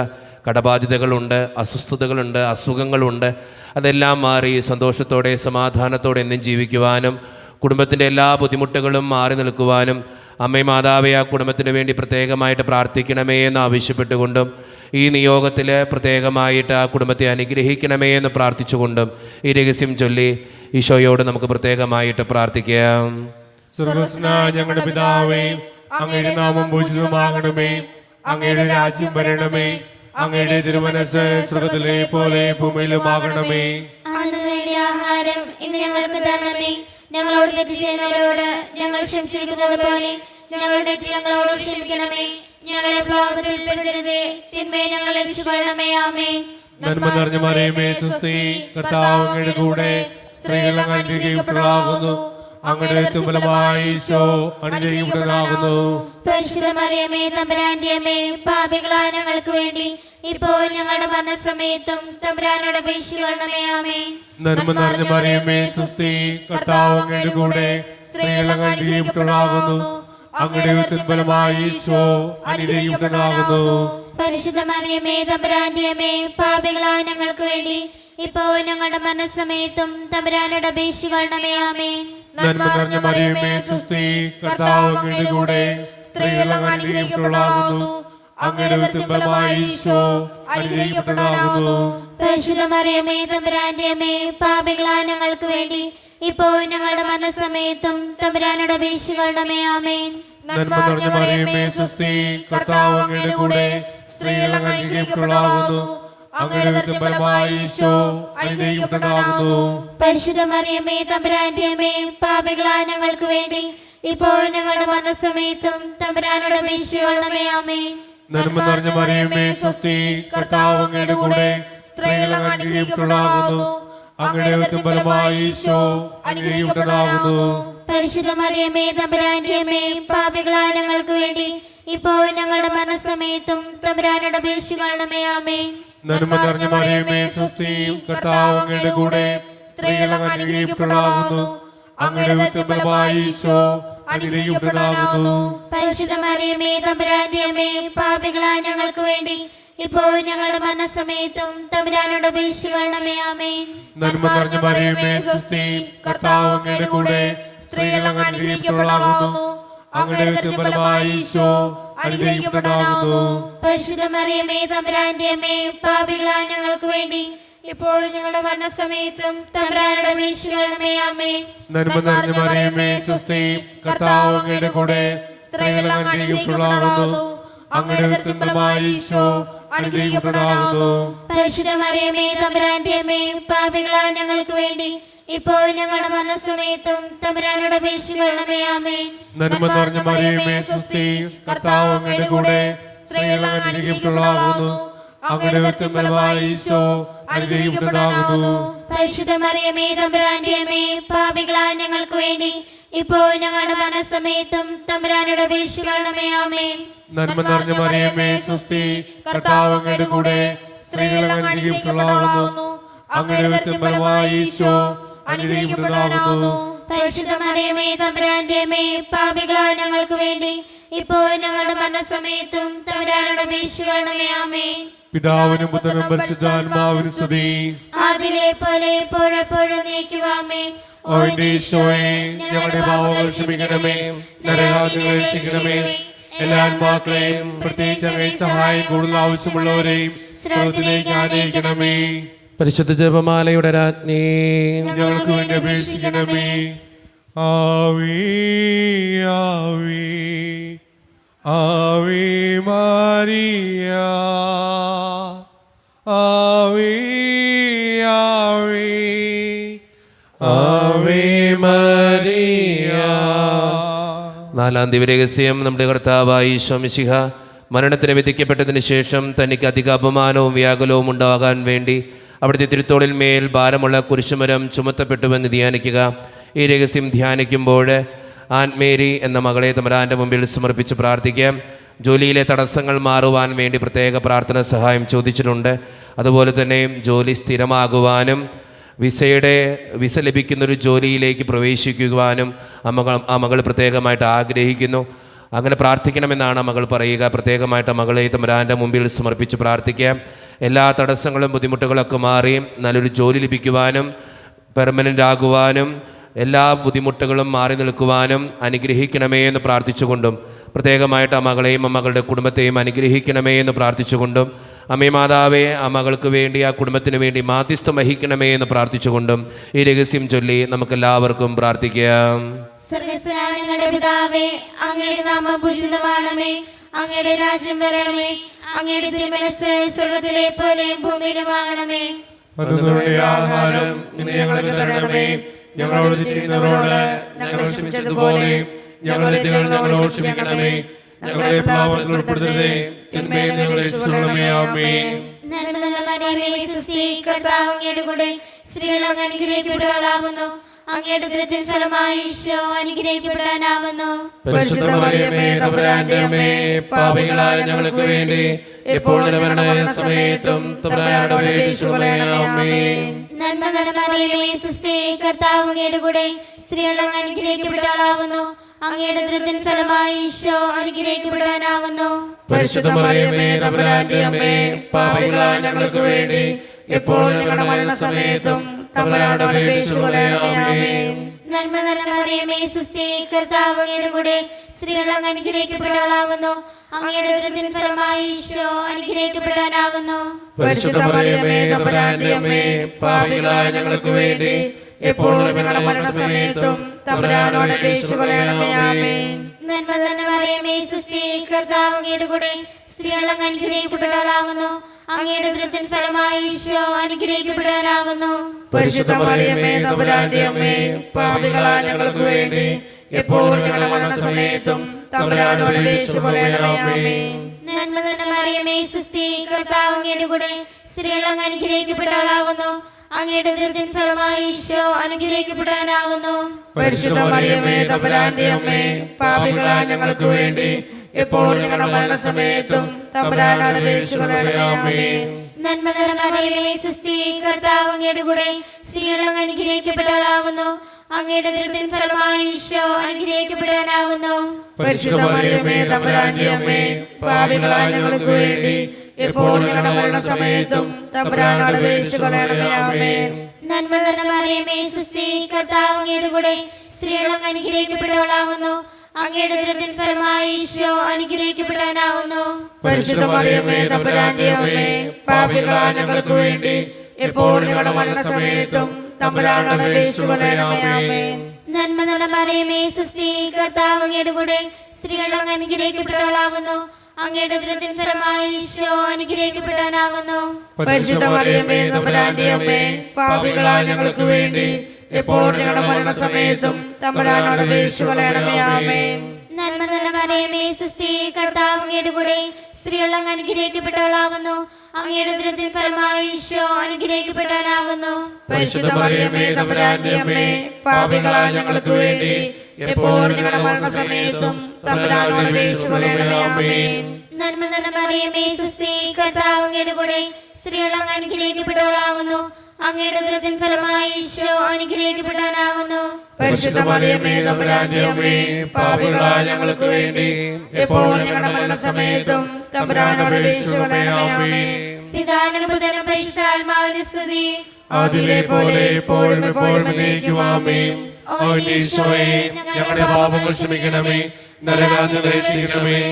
കടബാധ്യതകളുണ്ട്, അസ്വസ്ഥതകളുണ്ട്, അസുഖങ്ങളുണ്ട്. അതെല്ലാം മാറി സന്തോഷത്തോടെ സമാധാനത്തോടെ എന്നും ജീവിക്കുവാനും കുടുംബത്തിൻ്റെ എല്ലാ ബുദ്ധിമുട്ടുകളും മാറി നിൽക്കുവാനും അമ്മേ മാതാവേ ആ കുടുംബത്തിന് വേണ്ടി പ്രത്യേകമായിട്ട് പ്രാർത്ഥിക്കണമേ എന്ന് ആവശ്യപ്പെട്ടുകൊണ്ടും ഈ നിയോഗത്തിൽ പ്രത്യേകമായിട്ട് ആ കുടുംബത്തെ അനുഗ്രഹിക്കണമേ എന്ന് പ്രാർത്ഥിച്ചുകൊണ്ടും ഈ രഹസ്യം ചൊല്ലി ഈശോയോട് നമുക്ക് പ്രത്യേകമായിട്ട് പ്രാർത്ഥിക്കാം. സ്വർഗ്ഗസ്ഥനായ ഞങ്ങളുടെ പിതാവേ, അങ്ങയുടെ നാമം പൂജിതമാകണമേ, അങ്ങയുടെ രാജ്യം വരണമേ, അങ്ങയുടെ തിരുമനസ്സ് സ്വർഗ്ഗത്തിലെ പോലെ ഭൂമിയിലുമാകണമേ. അന്നു വേണ്ട ആഹാരം ഇന്ന് ഞങ്ങൾക്ക് തരണമേ. ഞങ്ങളോട് തെറ്റ് ചെയ്യുന്നവരോട് ഞങ്ങൾ ക്ഷമിച്ചിരിക്കുന്നത് പോലെ ഞങ്ങളുടെ തെറ്റ് ഞങ്ങളോട് ക്ഷമിക്കണമേ. ഞങ്ങളെ പ്രലോഭനത്തിൽ ഉൾപ്പെടുത്തരുതേ, തിന്മയെ ഞങ്ങളെ രക്ഷിക്കണമേ. ആമേൻ. നന്മ നിറഞ്ഞ മറിയമേ സ്വസ്തി, കർത്താവ് അങ്ങയുടെ കൂടെ സ്ത്രീകൾ അങ്ങ് അനുഗ്രഹിക്കപ്പെട്ടവളാകുന്നു. അങ്ങയുടെ തുമ്പലമായി ഈശോ അനുഗ്രഹിക്കപ്പെട്ടവനാകുന്നു. പരിശുദ്ധ മറിയമേ തമ്പുരാന്റെ അമ്മേ, പാപികളായ ഞങ്ങൾക്ക് വേണ്ടി ഇപ്പോൾ ഞങ്ങളുടെ മരണസമയത്തും തമ്പുരാനോട് അപേക്ഷിക്കണമേ. ആമേൻ. നന്മ നിറഞ്ഞ മറിയമേ സ്വസ്തി, കർത്താവ് അങ്ങയുടെ കൂടെ സ്ത്രീകൾ അങ്ങ് അനുഗ്രഹിക്കപ്പെട്ടവളാകുന്നു. അങ്ങയുടെ തുമ്പലമായി ഈശോ അനുഗ്രഹിക്കപ്പെട്ടവനാകുന്നു. പരിശുദ്ധ മറിയമേ തമ്പുരാന്റെ അമ്മേ, പാപികളായ ഞങ്ങൾക്ക് വേണ്ടി ഇപ്പോൾ ഞങ്ങളുടെ മരണസമയത്തും തമ്പുരാനോട് അപേക്ഷിക്കണമേ. ആമേൻ. നന്മ നിറഞ്ഞ മറിയമേ സ്വസ്തി, കർത്താവ് അങ്ങയുടെ കൂടെ സ്ത്രീകൾ അങ്ങ് അനുഗ്രഹിക്കപ്പെട്ടവളാകുന്നു. അങ്ങയുടെ തുമ്പലമായി ഈശോ അനുഗ്രഹിക്കപ്പെട്ടവനാകുന്നു. പരിശുദ്ധ മറിയമേ തമ്പുരാന്റെ അമ്മേ, പാപികളായ ഞങ്ങൾക്ക് വേണ്ടി ഇപ്പോൾ ഞങ്ങളുടെ മരണസമയത്തും തമ്പുരാനോട് അപേക്ഷിക്കണമേ. ആമേൻ. നന്മ നിറഞ്ഞ മറിയമേ സ്വസ്തി, കർത്താവ് അങ്ങയുടെ കൂടെ സ്ത്രീകൾ അങ്ങ് അനുഗ്രഹിക്കപ്പെട്ടവളാകുന്നു. അങ്ങയുടെ തുമ്പലമായി ഈശോ അനുഗ്രഹിക്കപ്പെട്ടവനാകുന്നു. പരിശുദ്ധ മറിയമേ തമ്പുരാന്റെ അമ്മേ, പാപികളായ ഞങ്ങൾക്ക് വേണ്ടി ഇപ്പോൾ ഞങ്ങളുടെ മരണസമയത്തും തമ്പുരാനോട് അപേക്ഷിക്കണമേ. ആമേൻ. നന്മ നിറഞ്ഞ മറിയമേ സ്വസ്തി, കർത്താവ് അങ്ങയുടെ കൂടെ സ്ത്രീകൾ അങ്ങ് അനുഗ്രഹിക്കപ്പെട്ടവളാകുന്നു. അങ്ങയുടെ തുമ്പലമായി ഈശോ അനുഗ്രഹിക്കപ്പെട്ടവനാകുന്നു. പരിശുദ്ധ മറിയമേ തമ്പുരാന്റെ അമ്മേ, പാപികളായ ഞങ്ങൾക്ക് വേണ്ടി ഇപ്പോൾ ഞങ്ങളുടെ മരണസമയത്തും തമ്പുരാനോട് അപേക്ഷിക്കണമേ. ആമേൻ. നന്മ നിറഞ്ഞ മറിയമേ സ്വസ്തി, കർത്താവ് അങ്ങയുടെ കൂടെ സ്ത്രീകൾ അങ്ങ് അനുഗ്രഹിക്കപ്പെട്ടവളാകുന്നു. അങ്ങയുടെ തുമ്പലമായി ഈശോ അനുഗ്രഹിക്കപ്പെട്ടവനാകുന്നു. പരിശുദ്ധ മറിയമേ തമ്പുരാന്റെ അമ്മേ, പാപികളായ ഞങ്ങൾക്ക് വേണ്ടി ഇപ്പോൾ ഞങ്ങളുടെ മരണസമയത്തും തമ്പുരാനോട് അപേക്ഷിക്കണമേ. ആമേൻ. നന്മ നിറഞ്ഞ മറിയമേ സ്വസ്തി, കർത്താവ് അങ്ങയുടെ കൂടെ സ്ത്രീകൾ അങ്ങ് അനുഗ്രഹിക്കപ്പെട്ടവളാകുന്നു. അങ്ങയുടെ തുമ്പലമായി ഈശോ അനുഗ്രഹിക്കപ്പെട്ടവനാകുന്നു. പരിശുദ്ധ മറിയമേ തമ്പുരാന്റെ അമ്മേ, പാപികളായ ഞങ്ങൾക്ക് വേണ്ടി ഇപ്പോൾ ഞങ്ങളുടെ മരണസമയത്തും തമ്പുരാനോട് അപേക്ഷിക്കണമേ. ആമേൻ. നന്മ നിറഞ്ഞ മറിയമേ സ്വസ്തി, കർത്താവ് അങ്ങയുടെ കൂടെ സ്ത്രീകൾ അങ്ങ് അനുഗ്രഹിക്കപ്പെട്ടവളാകുന്നു. അങ്ങയുടെ തുമ്പലമായി ഈശോ അനുഗ്രഹിക്കപ്പെട്ടവനാകുന്നു. പരിശുദ്ധ മറിയമേ തമ്പുരാന്റെ അമ്മേ, പാപികളായ ഞങ്ങൾക്ക് വേണ്ടി ഇപ്പോൾ ഞങ്ങളുടെ മരണസമയത്തും തമ്പുരാനോട് അപേക്ഷിക്കണമേ. ആമേൻ. നന്മ നിറഞ്ഞ മറിയമേ സ്വസ്തി, കർത്താവ് അങ്ങയുടെ കൂടെ സ്ത്രീകൾ അങ്ങ് അനുഗ്രഹിക്കപ്പെട്ടവളാകുന്നു. അങ്ങയുടെ തുമ്പലമായി ഈശോ അനുഗ്രഹിക്കപ്പെട്ടവനാകുന്നു. പരിശുദ്ധ മറിയമേ തമ്പുരാന്റെ അമ്മേ, പാപികളായ ഞങ്ങൾക്ക് വേണ്ടി ഇപ്പോൾ ഞങ്ങളുടെ മരണസമയത്തും തമ്പുരാനോട് അപേക്ഷിക്കണമേ. ആമേൻ. നന്മ നിറഞ്ഞ മറിയമേ സ്വസ്തി, കർത്താവ് അങ്ങയുടെ കൂടെ സ്ത്രീകൾ അങ്ങ് അനുഗ്രഹിക്കപ്പെട്ടവളാകുന്നു. അങ്ങയുടെ തുമ്പലമായി ഈശോ അനുഗ്രഹിക്കപ്പെട്ടവനാകുന്നു. പരിശുദ്ധ മറിയമേ തമ്പുരാന്റെ അമ്മേ, പാപികളായ ഞങ്ങൾക്ക് വേണ്ടി ഇപ്പോൾ ഞങ്ങളുടെ മരണസമയത്തും തമ്പുരാനോട് അപേക്ഷിക്കണമേ. ആമേൻ. പിതാവിനും പുത്രനും പരിശുദ്ധാത്മാവിനും സ്തുതി. ആദിയിലെ പോലെ എപ്പോഴെപ്പോഴും നീക്കുവാമേ. ഓ എന്റെ ഈശോയെ, ഞങ്ങളുടെ പാപങ്ങൾ ക്ഷമിക്കണമേ, നരകാഗ്നിയിൽ രക്ഷിക്കണമേ. എല്ലാ ആത്മാക്കളെയും പ്രത്യേകിച്ച് അങ്ങേ സഹായം കൂടുതൽ ആവശ്യമുള്ളവരെയും സ്വർഗ്ഗത്തിലേക്ക് ആനയിക്കണമേ. പരിശുദ്ധ ജപമാലയുടെ രാജ്ഞി, ഞങ്ങൾക്ക് വേണ്ടി അപേക്ഷിക്കണമേ. ആവി ആവി ആവി മാരിയ, ആവി ആവി ആവി മാരിയ. നാലാം ദിവരഹസ്യം. നമ്മുടെ കർത്താവായ ഈശോ മിശിഹ മരണത്തിന് വിധിക്കപ്പെട്ടതിന് ശേഷം തനിക്ക് അധിക അപമാനവും വ്യാകുലവും ഉണ്ടാകാൻ വേണ്ടി അവിടുത്തെ തിരുത്തോളിൽ മേൽ ഭാരമുള്ള കുരിശുമരം ചുമത്തപ്പെട്ടുവെന്ന് ധ്യാനിക്കുക. ഈ രഹസ്യം ധ്യാനിക്കുമ്പോൾ ആൻമേരി എന്ന മകളെ തമ്പുരാൻ്റെ മുമ്പിൽ സമർപ്പിച്ച് പ്രാർത്ഥിക്കാം. ജോലിയിലെ തടസ്സങ്ങൾ മാറുവാൻ വേണ്ടി പ്രത്യേക പ്രാർത്ഥന സഹായം ചോദിച്ചിട്ടുണ്ട്. അതുപോലെ തന്നെ ജോലി സ്ഥിരമാകുവാനും വിസ ലഭിക്കുന്നൊരു ജോലിയിലേക്ക് പ്രവേശിക്കുവാനും ആ മകൾ പ്രത്യേകമായിട്ട് ആഗ്രഹിക്കുന്നു. അങ്ങനെ പ്രാർത്ഥിക്കണമെന്നാണ് മകൾ പറയുക. പ്രത്യേകമായിട്ട് മകളെ തമ്പുരാൻ്റെ മുമ്പിൽ സമർപ്പിച്ച് പ്രാർത്ഥിക്കാം. എല്ലാ തടസ്സങ്ങളും ബുദ്ധിമുട്ടുകളൊക്കെ മാറി നല്ലൊരു ജോലി ലഭിക്കുവാനും പെർമനൻ്റ് ആകുവാനും എല്ലാ ബുദ്ധിമുട്ടുകളും മാറി നിൽക്കുവാനും അനുഗ്രഹിക്കണമേ എന്ന് പ്രാർത്ഥിച്ചുകൊണ്ടും പ്രത്യേകമായിട്ട് ആ മകളെയും ആ മകളുടെ കുടുംബത്തെയും അനുഗ്രഹിക്കണമേ എന്ന് പ്രാർത്ഥിച്ചുകൊണ്ടും അമ്മേ മാതാവേ ആ മകൾക്ക് വേണ്ടി ആ കുടുംബത്തിന് വേണ്ടി മാധ്യസ്ഥം വഹിക്കണമേ എന്ന് പ്രാർത്ഥിച്ചുകൊണ്ടും ഈ രഹസ്യം ചൊല്ലി നമുക്കെല്ലാവർക്കും പ്രാർത്ഥിക്കാം. സ്വർഗ്ഗസ്ഥനായ ഞങ്ങളുടെ പിതാവേ, അങ്ങയുടെ നാമം പൂജിതമാകണമേ. അങ്ങയുടെ രാജ്യം വരണമേ. അങ്ങയുടെ തിരുമനസ്സ് സ്വർഗ്ഗത്തിലെ പോലെ ഭൂമിയിലുമാകണമേ. അതിനുവേണ്ടി ആഹാരം ഇന്ന് ഞങ്ങൾക്ക് തരണമേ. ഞങ്ങളോട് ചെയ്യുന്നവരോട് ഞങ്ങൾ ക്ഷമിച്ചതുപോലെ ഞങ്ങളുടെ തെറ്റുകൾ ഞങ്ങളോട് ക്ഷമിക്കണമേ. ഞങ്ങളെ പാപത്തിൽ ഉൾപ്പെടുത്തരുതേ, തിന്മയിൽ ഞങ്ങളെ രക്ഷിക്കണമേ. ആമേൻ. നന്മ നിറഞ്ഞ മറിയമേ, സ്വസ്തി, കർത്താവ് അങ്ങയുടെ കൂടെ സ്ത്രീകൾ അങ്ങ് അനുഗ്രഹിക്കപ്പെട്ടവളാകുന്നു. അങ്ങയുടെ ഉദരത്തിൻ ഫലമായി ഈശോ അനുഗ്രഹിക്കപ്പെടാനാകുന്നു. പരിശുദ്ധ മറിയമേ തമ്പുരാന്റെ അമ്മേ, പാപികളായ ഞങ്ങൾക്ക് വേണ്ടി എപ്പോഴും മരണസമയത്തും തമ്പുരാനോട് അപേക്ഷിച്ചുകൊള്ളണമേ. നന്മ നിറഞ്ഞ മറിയമേ സുസ്ഥി, കർത്താവ് അങ്ങയുടെ കൂടെ സ്ത്രീകൾ അങ്ങ് അനുഗ്രഹിക്കപ്പെട്ടവളാകുന്നു. അങ്ങയുടെ ഉദരത്തിൻ ഫലമായി ഈശോ അനുഗ്രഹിക്കപ്പെടാനാകുന്നു. പരിശുദ്ധ മറിയമേ തമ്പുരാന്റെ അമ്മേ, പാപികളായ ഞങ്ങൾക്ക് വേണ്ടി എപ്പോഴും മരണസമയത്തും തമ്പുരാനോട് അപേക്ഷിച്ചുകൊള്ളണമേ. നന്മ നിറഞ്ഞ മറിയമേ സുസ്ഥി, കർത്താവ് അങ്ങയുടെ കൂടെ സ്ത്രീകൾ അങ്ങ് അനുഗ്രഹിക്കപ്പെട്ടവളാകുന്നു. അങ്ങയുടെ ഉദരത്തിൻ ഫലമായി ഈശോ അനുഗ്രഹിക്കപ്പെടാനാകുന്നു. പരിശുദ്ധ മറിയമേ തമ്പുരാന്റെ അമ്മേ, പാപികളായ ഞങ്ങൾക്ക് വേണ്ടി എപ്പോഴും മരണസമയത്തും തമ്പുരാനോട് അപേക്ഷിച്ചുകൊള്ളണമേ. നന്മ നിറഞ്ഞ മറിയമേ സുസ്ഥി, കർത്താവ് അങ്ങയുടെ കൂടെ സ്ത്രീകൾ അങ്ങ് അനുഗ്രഹിക്കപ്പെട്ടവളാകുന്നു. അങ്ങയുടെ ഉദരത്തിൻ ഫലമായി ഈശോ അനുഗ്രഹിക്കപ്പെടാനാകുന്നു. പരിശുദ്ധ മറിയമേ തമ്പുരാന്റെ അമ്മേ, പാപികളായ ഞങ്ങൾക്ക് വേണ്ടി എപ്പോഴും മരണസമയത്തും തമ്പുരാനോട് അപേക്ഷിച്ചുകൊള്ളണമേ. നന്മ നിറഞ്ഞ മറിയമേ സുസ്ഥി, കർത്താവ് അങ്ങയുടെ കൂടെ സ്ത്രീകൾ അങ്ങ് അനുഗ്രഹിക്കപ്പെട്ടവളാകുന്നു. അങ്ങയുടെ ഉദരത്തിൻ ഫലമായി ഈശോ അനുഗ്രഹിക്കപ്പെടാനാകുന്നു. പരിശുദ്ധ മറിയമേ തമ്പുരാന്റെ അമ്മേ, പാപികളായ ഞങ്ങൾക്ക് വേണ്ടി എപ്പോഴും മരണസമയത്തും തമ്പുരാനോട് അപേക്ഷിച്ചുകൊള്ളണമേ. നന്മ നിറഞ്ഞ മറിയമേ സുസ്ഥി, കർത്താവ് അങ്ങയുടെ കൂടെ സ്ത്രീകൾ അങ്ങ് അനുഗ്രഹിക്കപ്പെട്ടവളാകുന്നു. അങ്ങയുടെ ഉദരത്തിൻ ഫലമായി ഈശോ അനുഗ്രഹിക്കപ്പെടാനാകുന്നു. പരിശുദ്ധ മറിയമേ തമ്പുരാന്റെ അമ്മേ, പാപികളായ ഞങ്ങൾക്ക് വേണ്ടി എപ്പോഴും മരണസമയത്തും തമ്പുരാനോട് അപേക്ഷിച്ചുകൊള്ളണമേ. നന്മ നിറഞ്ഞ മറിയമേ സുസ്ഥി, കർത്താവ് അങ്ങയുടെ കൂടെ സ്ത്രീകൾ അങ്ങ് അനുഗ്രഹിക്കപ്പെട്ടവളാകുന്നു. അങ്ങയുടെ ഉദരത്തിൻ ഫലമായി ഈശോ അനുഗ്രഹിക്കപ്പെടാനാകുന്നു. പരിശുദ്ധ മറിയമേ തമ്പുരാന്റെ അമ്മേ, പാപികളായ ഞങ്ങൾക്ക് വേണ്ടി എപ്പോഴും മരണസമയത്തും തമ്പുരാനോട് അപേക്ഷിച്ചുകൊള്ളണമേ. നന്മ നിറഞ്ഞ മറിയമേ സുസ്ഥി, കർത്താവ് അങ്ങയുടെ കൂടെ സ്ത്രീകൾ അങ്ങ് അനുഗ്രഹിക്കപ്പെട്ടവളാകുന്നു. അങ്ങയുടെ ഉദരത്തിൻ ഫലമായി ഈശോ അനുഗ്രഹിക്കപ്പെടാനാകുന്നു. പരിശുദ്ധ മറിയമേ തമ്പുരാന്റെ അമ്മേ, പാപികളായ ഞങ്ങൾക്ക് വേണ്ടി എപ്പോഴും മരണസമയത്തും തമ്പുരാനോട് അപേക്ഷിച്ചുകൊള്ളണമേ. നന്മ നിറഞ്ഞ മറിയമേ സുസ്ഥി, കർത്താവ് അങ്ങയുടെ കൂടെ സ്ത്രീകൾ അങ്ങ് അനുഗ്രഹിക്കപ്പെട്ടവളാകുന്നു. അങ്ങയുടെ ഉദരത്തിൻ ഫലമായി ഈശോ അനുഗ്രഹിക്കപ്പെടാനാകുന്നു. പരിശുദ്ധ മറിയമേ തമ്പുരാന്റെ അമ്മേ, പാപികളായ ഞങ്ങൾക്ക് വേണ്ടി എപ്പോഴും മരണസമയത്തും തമ്പുരാനോട് അപേക്ഷിച്ചുകൊള്ളണമേ. നന്മ നിറഞ്ഞ മറിയമേ സുസ്ഥി, കർത്താവ് അങ്ങയുടെ കൂടെ സ്ത്രീകൾ അങ്ങ് അനുഗ്രഹിക്കപ്പെട്ടവളാകുന്നു. അങ്ങയുടെ ഉദരത്തിൻ ഫലമായി ഈശോ അനുഗ്രഹിക്കപ്പെടാനാകുന്നു. പരിശുദ്ധ മറിയമേ തമ്പുരാന്റെ അമ്മേ, പാപികളായ ഞങ്ങൾക്ക് വേണ്ടി എപ്പോഴും മരണസമയത്തും തമ്പുരാനോട് അപേക്ഷിച്ചുകൊള്ളണമേ. പിതാവിനും പുത്രനും പരിശുദ്ധാത്മാവിനും സ്തുതി. അതിലെ പോലെ എപ്പോഴും എപ്പോഴും എന്നേക്കും ആമേൻ. ഓ ഈശോയെ, ഞങ്ങളുടെ പാപങ്ങൾ ക്ഷമിക്കണമേ, നരകാഗ്നി രക്ഷിക്കണമേ.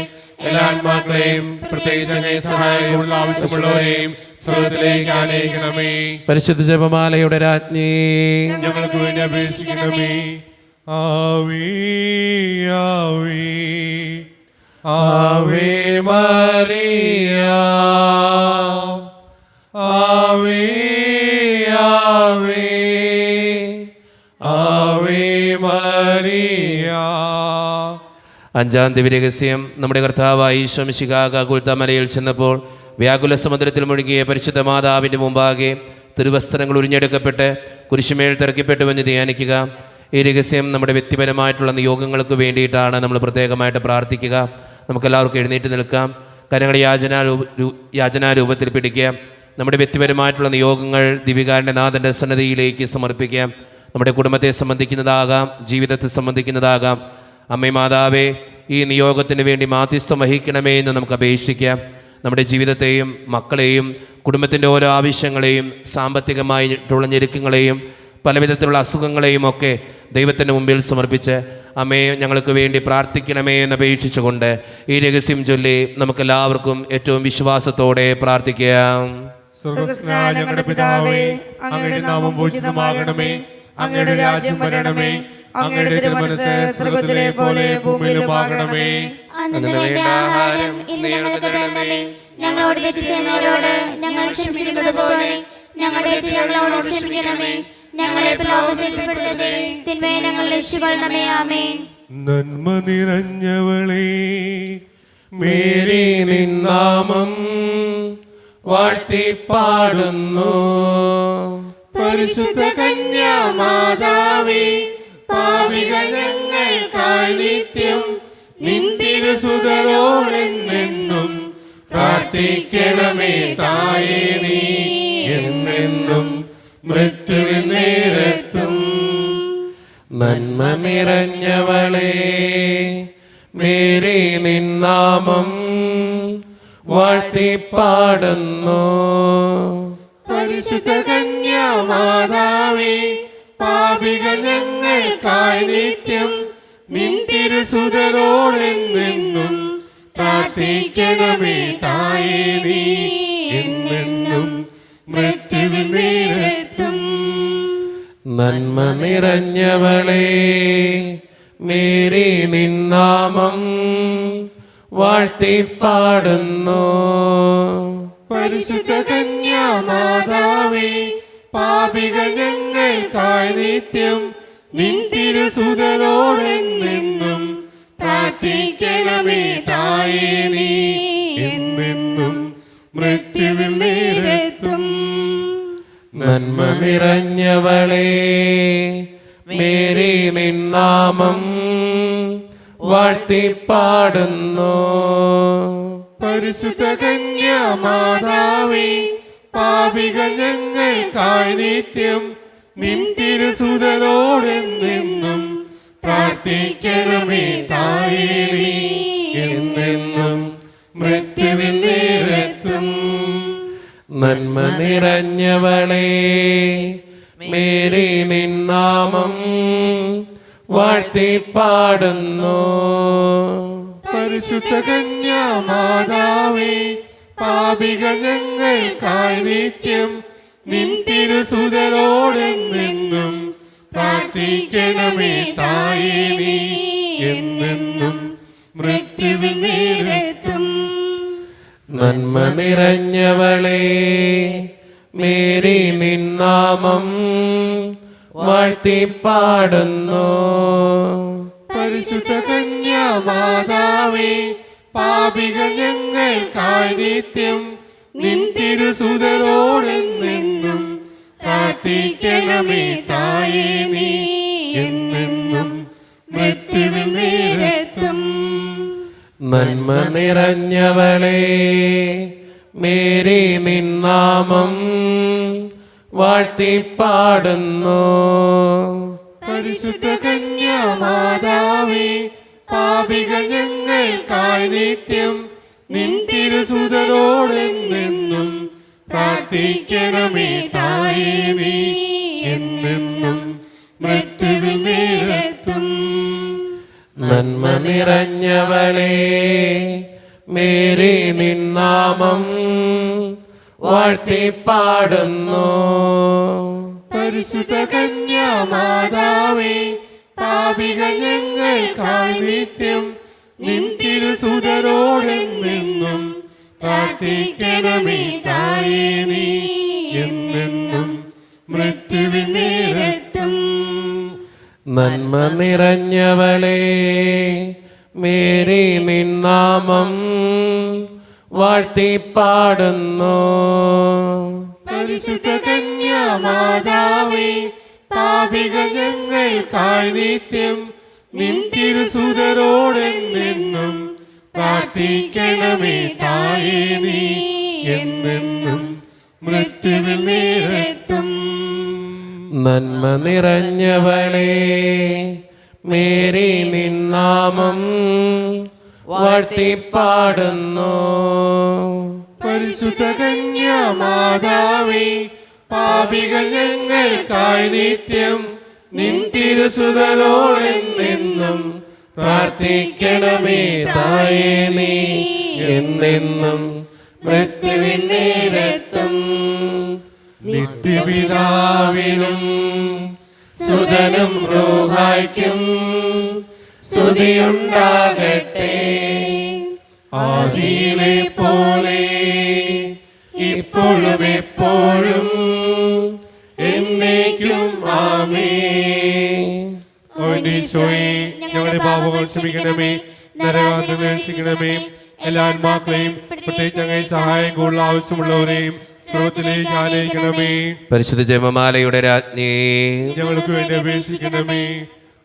എല്ലാ ആത്മാക്കളെയും പ്രത്യേകിച്ച് അങ്ങേ സഹായമുള്ള ആവശ്യമുള്ളവരെയും സ്വർഗ്ഗത്തിലേക്ക് ആനയിക്കണമേ. പരിശുദ്ധ ജപമാലയുടെ രാജ്ഞി, ഞങ്ങൾക്ക് വേണ്ടി അപേക്ഷിക്കണമേ. ആവേ ആവേ ആവേ മറിയ, ആവേ ആവേ ആവേ മറിയ. അഞ്ചാം ദിവ്യരഹസ്യം. നമ്മുടെ കർത്താവായ ഈശോ മിശിഹാ ഗുൽത്താമലയിൽ ചെന്നപ്പോൾ വ്യാകുല സമുദ്രത്തിൽ മുഴുകിയ പരിശുദ്ധ മാതാവിൻ്റെ മുമ്പാകെ തിരുവസ്ത്രങ്ങൾ ഉരിഞ്ഞെടുക്കപ്പെട്ട് കുരിശുമേൽ തിറക്കപ്പെട്ടുവെന്ന് ധ്യാനിക്കുക. ഈ രഹസ്യം നമ്മുടെ വ്യക്തിപരമായിട്ടുള്ള നിയോഗങ്ങൾക്ക് വേണ്ടിയിട്ടാണ് നമ്മൾ പ്രത്യേകമായിട്ട് പ്രാർത്ഥിക്കുക. നമുക്കെല്ലാവർക്കും എഴുന്നേറ്റ് നിൽക്കാം. കരങ്ങളെ യാചനാരൂപത്തിൽ പിടിക്കുക. നമ്മുടെ വ്യക്തിപരമായിട്ടുള്ള നിയോഗങ്ങൾ ദിവികാരൻ്റെ നാഥൻ്റെ സന്നദ്ധിയിലേക്ക് സമർപ്പിക്കാം. നമ്മുടെ കുടുംബത്തെ സംബന്ധിക്കുന്നതാകാം, ജീവിതത്തെ സംബന്ധിക്കുന്നതാകാം. അമ്മേ മാതാവേ, ഈ നിയോഗത്തിന് വേണ്ടി മാധ്യസ്ഥം വഹിക്കണമേ എന്ന് നമുക്ക് അപേക്ഷിക്കാം. നമ്മുടെ ജീവിതത്തെയും മക്കളെയും കുടുംബത്തിൻ്റെ ഓരോ ആവശ്യങ്ങളെയും സാമ്പത്തികമായിട്ടുള്ള ഞെരുക്കങ്ങളെയും പലവിധത്തിലുള്ള അസുഖങ്ങളെയും ഒക്കെ ദൈവത്തിൻ്റെ മുമ്പിൽ സമർപ്പിച്ച് അമ്മേ ഞങ്ങൾക്ക് വേണ്ടി പ്രാർത്ഥിക്കണമേ എന്ന് അപേക്ഷിച്ചുകൊണ്ട് ഈ രഹസ്യം ചൊല്ലി നമുക്കെല്ലാവർക്കും ഏറ്റവും വിശ്വാസത്തോടെ പ്രാർത്ഥിക്കാം. സ്വർഗ്ഗസ്ഥനായ ഞങ്ങളുടെ പിതാവേ, അങ്ങയുടെ നാമം പൂജിതമാകണമേ. അങ്ങയുടെ രാജ്യം വരണമേ. അങ്ങയുടെ തിരുമനസ്സ് സ്വർഗ്ഗത്തിലെ പോലെ ഭൂമിയിലുമാകണമേ. അന്നു വേണ്ട ആഹാരം ഇന്ന് ഞങ്ങൾക്ക് തരണമേ. ഞങ്ങളോട് തെറ്റ് ചെയ്യുന്നവരോട് ഞങ്ങൾ ക്ഷമിച്ചിരിക്കുന്നത് പോലെ ഞങ്ങളുടെ തെറ്റ് ഞങ്ങളോട് ക്ഷമിക്കണമേ. ഞങ്ങളെ പ്രലോഭനത്തിൽ ഉൾപ്പെടുത്തരുതേ, തിന്മയെ ഞങ്ങൾ രക്ഷിക്കണമേ. ആമേൻ. നന്മ നിറഞ്ഞവളേ, മേരി നിൻ നാമം വാഴ്ത്തിപ്പാടുന്നു. പരിശുദ്ധ കന്യാമാതാവേ, പാപികൾ ഞങ്ങൾക്കായി നിത്യം നിൻ തിരുസുതരോടെന്നെന്നും പ്രാർത്ഥിക്കണമേ തായേ. നീ എന്നെന്നും മൃത്യുവിൻ നേരത്തും നന്മ നിറഞ്ഞവളേ, മേരി നിന്നാമം വാഴ്ത്തിപ്പാടുന്നു. പരിശുദ്ധ കന്യാമാതാവേ, പാപികൾ ഞങ്ങൾക്കായി നിത്യം നിൻ തിരുസുതരോടെന്നെന്നും പ്രാർത്ഥിക്കണമേ തായേ. നീ എന്നെന്നും മൃത്യുവിൻ നേരത്തും നന്മ നിറഞ്ഞവളേ, മേരി നിന്നാമം വാഴ്ത്തിപ്പാടുന്നു. പരിശുദ്ധ കന്യാമാതാവേ, പാപികൾ ഞങ്ങൾക്കായി നിത്യം നിൻ തിരുസുതരോടെന്നെന്നും പ്രാർത്ഥിക്കണമേ തായേ. നീ എന്നെന്നും മൃത്യുവിൻ നേരത്തും നന്മ നിറഞ്ഞവളേ, മേരി നിന്നാമം വാഴ്ത്തിപ്പാടുന്നു. പരിശുദ്ധ കന്യാമാതാവേ, പാപികൾ ഞങ്ങൾക്കായി നിത്യം നിൻ തിരുസുതരോടെന്നെന്നും പ്രാർത്ഥിക്കണമേ തായേ. നീ എന്നെന്നും മൃത്യുവിൻ നേരത്തും നന്മ നിറഞ്ഞവളേ, മേരി നിന്നാമം വാഴ്ത്തിപ്പാടുന്നു. പരിശുദ്ധ കന്യാമാതാവേ, പാപികൾ ഞങ്ങൾക്കായി നിത്യം നിൻ തിരുസുതരോടെന്നെന്നും പ്രാർത്ഥിക്കണമേ തായേ. നീ എന്നെന്നും മൃത്യുവിൻ നേരത്തും നന്മ നിറഞ്ഞവളേ, മേരി നിന്നാമം വാഴ്ത്തിപ്പാടുന്നു. പരിശുദ്ധ കന്യാമാതാവേ, പാപികൾ ഞങ്ങൾക്കായി നിത്യം നിൻ തിരുസുതരോടെന്നെന്നും പ്രാർത്ഥിക്കണമേ തായേ. നീ എന്നെന്നും മൃത്യുവിൻ നേരത്തും നന്മ നിറഞ്ഞവളേ, മേരി നിന്നാമം വാഴ്ത്തിപ്പാടുന്നു. പരിശുദ്ധ കന്യാമാതാവേ, പാപികൾ ഞങ്ങൾക്കായി നിത്യം നിൻ തിരുസുതരോടെന്നെന്നും പ്രാർത്ഥിക്കണമേ തായേ. നീ എന്നെന്നും മൃത്യുവിൻ നേരത്തും നന്മ നിറഞ്ഞവളേ, മേരി നിന്നാമം വാഴ്ത്തിപ്പാടുന്നു. പരിശുദ്ധ കന്യാമാതാവേ, പാപികൾ ഞങ്ങൾക്കായി നിത്യം നിൻ തിരുസുതരോടെന്നെന്നും പ്രാർത്ഥിക്കണമേ തായേ. നീ എന്നെന്നും മൃത്യുവിൻ നേരത്തും നന്മ നിറഞ്ഞവളേ, മേരി നിന്നാമം വാഴ്ത്തിപ്പാടുന്നു. പരിശുദ്ധ കന്യാമാതാവേ, പാപികൾ ഞങ്ങൾക്കായി നിത്യം നിൻ തിരുസുതരോടെന്നെന്നും പ്രാർത്ഥിക്കണമേ തായേ. നീ എന്നെന്നും മൃത്യുവിൻ നേരത്തും നന്മ നിറഞ്ഞവളേ, മേരി നിന്നാമം വാഴ്ത്തിപ്പാടുന്നു. പരിശുദ്ധ കന്യാമാതാവേ, പാപികൾ ഞങ്ങൾക്കായി നിത്യം നിൻ തിരുസുതരോടെന്നെന്നും പ്രാർത്ഥിക്കണമേ തായേ. നീ എന്നെന്നും മൃത്യുവിൻ നേരത്തും നിത്യപിതാവിനും സുതനും റൂഹായ്ക്കും സ്തുതിയുണ്ടാകട്ടെ. ആദിയിലെ പോലെ ഇപ്പോഴും എപ്പോഴും എന്നേക്കും ആമേൻ. ഈശോയെ, ഞങ്ങളുടെ പാപങ്ങൾ ക്ഷമിക്കണമേ, നരകാഗ്നി രക്ഷിക്കണമേ. എല്ലാ ആത്മാക്കളെയും, പ്രത്യേകിച്ച് അങ്ങേ സഹായം കൂടുതൽ ആവശ്യമുള്ളവരെയും സ്രോതത്തിലേക്ക് ആനയിക്കണമേ. പരിശുദ്ധ ജപമാലയുടെ രാജ്ഞി, ഞങ്ങൾക്ക് വേണ്ടി അപേക്ഷിക്കണമേ.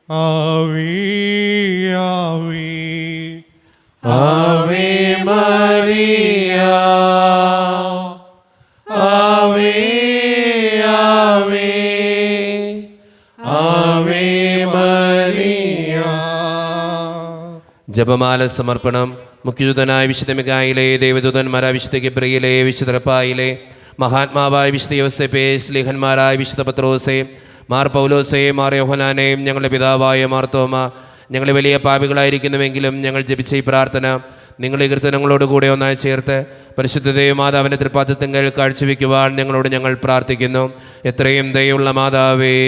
ആവേ ആവേ ആവേ മരിയ, ആവേ ആവേ ആവേ മരിയ. ജപമാല സമർപ്പണം. മുഖ്യദൂതനായ വിശുദ്ധ മിഖായേലേ, ദേവദൂതന്മാരായ വിശുദ്ധ ഗബ്രിയേലേ, വിശുദ്ധ റഫായേലേ, മഹാത്മാവായ വിശുദ്ധ യോസേപ്പേ, സ്ലീഹന്മാരായ വിശുദ്ധ പത്രോസേ, മാർ പൗലോസേ, മാർ യോഹനാനേയും, ഞങ്ങളുടെ പിതാവായ മാർത്തോമ, ഞങ്ങൾ വലിയ പാപികളായിരിക്കുന്നുവെങ്കിലും ഞങ്ങൾ ജപിച്ച ഈ പ്രാർത്ഥന നിങ്ങളുടെ കീർത്തനങ്ങളോടുകൂടെ ഒന്നായി ചേർത്ത് പരിശുദ്ധ ദൈവമാതാവിൻ്റെ തൃപ്പാദത്തിങ്കൽ കാഴ്ചവെക്കുവാൻ ഞങ്ങൾ പ്രാർത്ഥിക്കുന്നു. എത്രയും ദയുള്ള മാതാവേ,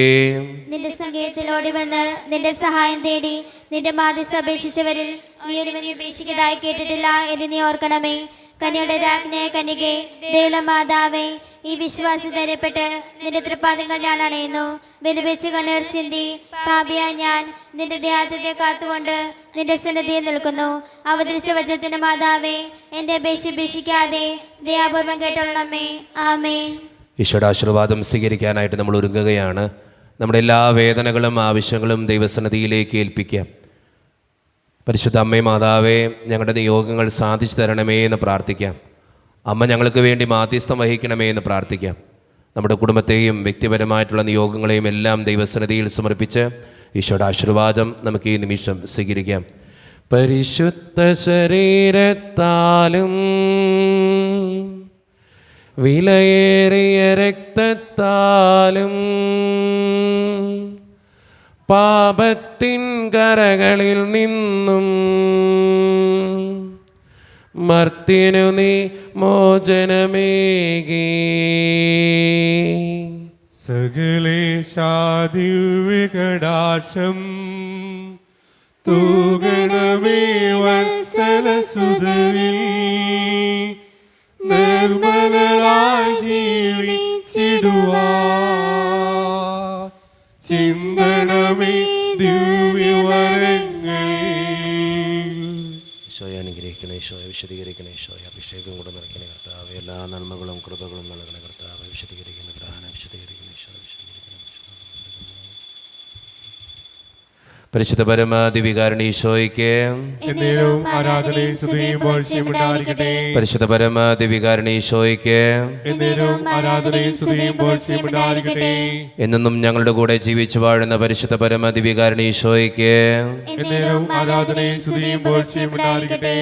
നിന്റെ സങ്കേതത്തിൽ ഓടി വന്ന് നിന്റെ സഹായം തേടി നിന്റെ മാധ്യസ്ഥ അപേക്ഷിച്ചവരിൽ നീ ഒരു ഉപേക്ഷിച്ചതായി കേട്ടിട്ടില്ല എന്ന് നീ ഓർക്കണമേ. കന്യയുടെ രാജ്ഞേ, കന്യകേ, ദയുള്ള മാതാവേ, ഈ വിശ്വാസം ധൈര്യപ്പെട്ട് നിന്റെ തൃപ്പാദങ്ങൾ ഞാൻ അണയുന്നു. ബലിവെച്ച് കണ്ണീർ ചിന്തി പാപിയായ ഞാൻ നിന്റെ ദേഹത്തെ കാത്തുകൊണ്ട് നിന്റെ സന്നിധിയിൽ നിൽക്കുന്നു. അവതരിച്ച വചനത്തിന്റെ മാതാവേ, എന്റെ അപേക്ഷ ഉപേക്ഷിക്കാതെ ദയാപൂർവം കേട്ടോളണമേ. ആമേൻ. ഈശോയുടെ ആശീർവാദം സ്വീകരിക്കാനായിട്ട് നമ്മൾ ഒരുങ്ങുകയാണ്. നമ്മുടെ എല്ലാ വേദനകളും ആവശ്യങ്ങളും ദൈവസന്നിധിയിലേക്ക് ഏൽപ്പിക്കാം. പരിശുദ്ധ അമ്മേ മാതാവേ, ഞങ്ങളുടെ നിയോഗങ്ങൾ സാധിച്ചു തരണമേ എന്ന് പ്രാർത്ഥിക്കാം. അമ്മ ഞങ്ങൾക്ക് വേണ്ടി മാധ്യസ്ഥം വഹിക്കണമേ എന്ന് പ്രാർത്ഥിക്കാം. നമ്മുടെ കുടുംബത്തെയും വ്യക്തിപരമായിട്ടുള്ള നിയോഗങ്ങളെയും എല്ലാം ദൈവസന്നിധിയിൽ സമർപ്പിച്ച് ഈശോയുടെ ആശീർവാദം നമുക്ക് ഈ നിമിഷം സ്വീകരിക്കാം. പരിശുദ്ധ ശരീരത്താലും വിലയേറിയ രക്തത്താലും പാപത്തിൻ കരകളിൽ നിന്നും മർത്യനു നീ മോചനമേകി. സകലേശാദിവ്യകടാക്ഷം തൂകണമേ വത്സലസുതരിൽ, നിർമ്മലരായി ജീവിച്ചിടുവാൻ ചിന്തണമേ ദിവ്യവരങ്ങൾ. ഈശോയെ അനുഗ്രഹിക്കണേ, ഈശോയെ വിശദീകരിക്കണേ, ഈശോയെ അഭിഷേകം കൊണ്ട് നിറയ്ക്കണേ കർത്താവ്. എല്ലാ നന്മകളും കൃപകളും നൽകണേ കർത്താവ്. വിശദീകരിക്കുന്ന പ്രാണ വിശദീകരിക്കണേ, ഈശോയെ വിശദീകരിക്കണേ. പരിശുദ്ധ പരമാധികാരണി ഈശോയ്ക്ക് എന്നേരവും ആരാധനയും സ്തുതിയും വാഴ്ചയും ഉണ്ടായിരിക്കട്ടെ. പരിശുദ്ധ പരമാധികാരണി ഈശോയ്ക്ക് എന്നേരവും ആരാധനയും സ്തുതിയും വാഴ്ചയും ഉണ്ടായിരിക്കട്ടെ. എന്നും ഞങ്ങളുടെ കൂടെ ജീവിച്ചു വാഴുന്ന പരിശുദ്ധ പരമാധികാരണി ഈശോയ്ക്ക് എന്നേരവും ആരാധനയും സ്തുതിയും വാഴ്ചയും ഉണ്ടായിരിക്കട്ടെ.